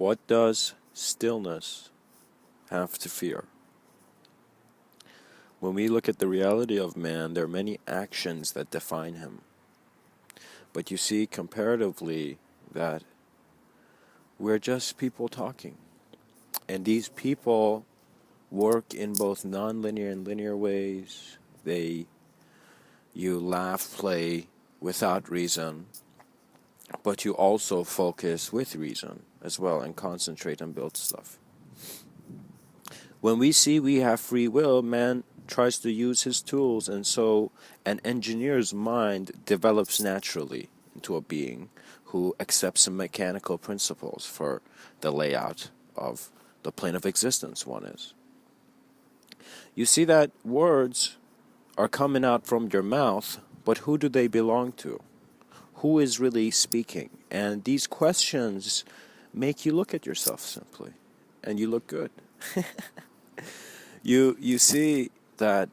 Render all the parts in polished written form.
What does stillness have to fear? When we look at the reality of man, there are many actions that define him. But you see comparatively that we're just people talking. And these people work in both non-linear and linear ways. You laugh, play without reason, but you also focus with reason as well and concentrate and build stuff. When we see we have free will, man tries to use his tools, and so an engineer's mind develops naturally into a being who accepts some mechanical principles for the layout of the plane of existence one is. You see that words are coming out from your mouth, but who do they belong to? Who is really speaking? And these questions make you look at yourself simply, and you look good. You see that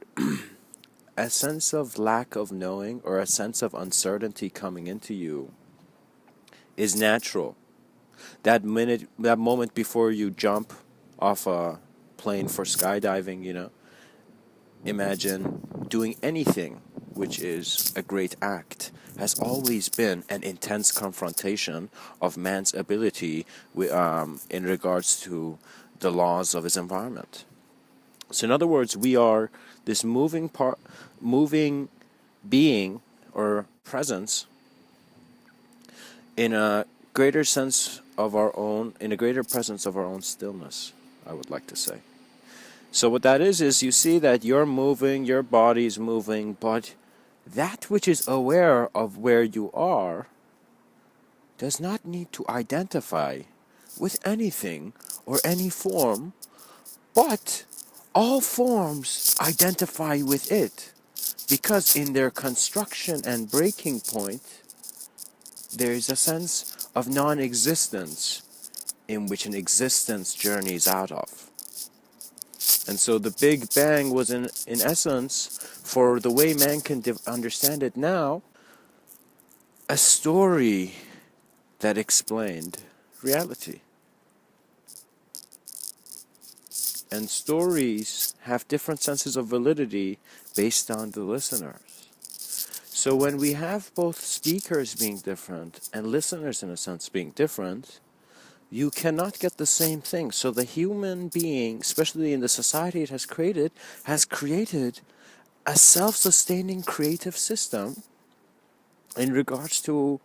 a sense of lack of knowing or a sense of uncertainty coming into you is natural. That moment before you jump off a plane for skydiving, imagine doing anything which is a great act, has always been an intense confrontation of man's ability in regards to the laws of his environment. So in other words, we are this moving being or presence in a greater presence of our own stillness, I would like to say. So what that is you see that you're moving, your body's moving, but that which is aware of where you are does not need to identify with anything or any form, but all forms identify with it, because in their construction and breaking point, there is a sense of non-existence in which an existence journeys out of. And so the Big Bang was in essence, for the way man can understand it now, a story that explained reality. And stories have different senses of validity based on the listeners. So when we have both speakers being different and listeners in a sense being different, you cannot get the same thing. So the human being, especially in the society it has created a self-sustaining creative system in regards to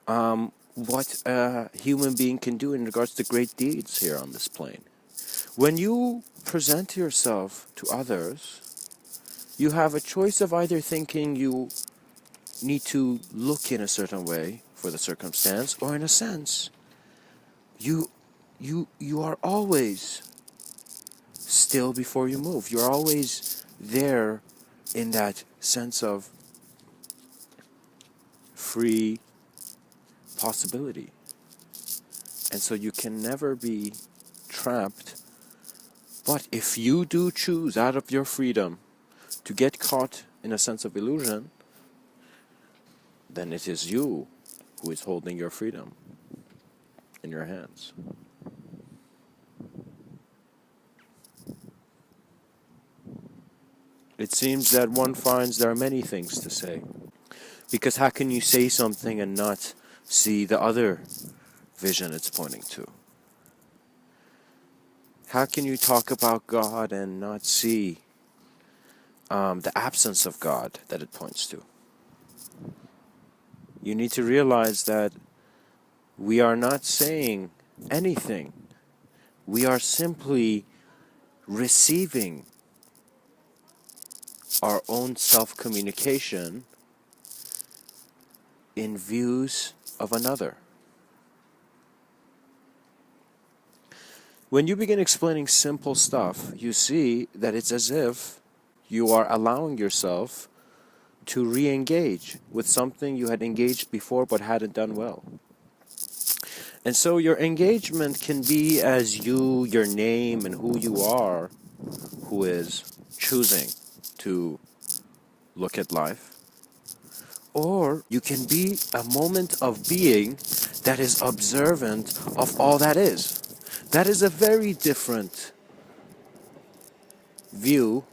what a human being can do in regards to great deeds here on this plane. When you present yourself to others, you have a choice of either thinking you need to look in a certain way for the circumstance, or in a sense, you are always still before you move. You're always there in that sense of free possibility. And so you can never be trapped. But if you do choose out of your freedom to get caught in a sense of illusion, then it is you who is holding your freedom in your hands. It seems that one finds there are many things to say. Because how can you say something and not see the other vision it's pointing to? How can you talk about God and not see the absence of God that it points to? You need to realize that we are not saying anything. We are simply receiving our own self-communication in views of another. When you begin explaining simple stuff, you see that it's as if you are allowing yourself to re-engage with something you had engaged before but hadn't done well. And so your engagement can be as you, your name, and who you are, who is choosing to look at life. Or you can be a moment of being that is observant of all that is. That is a very different view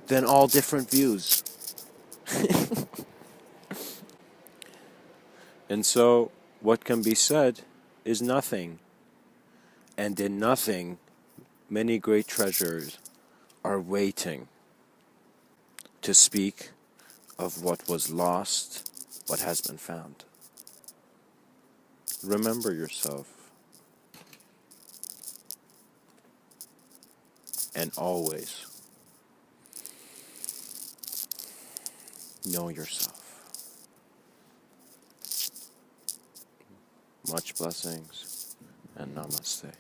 than all different views. And so, what can be said is nothing. And in nothing, many great treasures are waiting to speak of what was lost, what has been found. Remember yourself, and always know yourself. Much blessings, and namaste.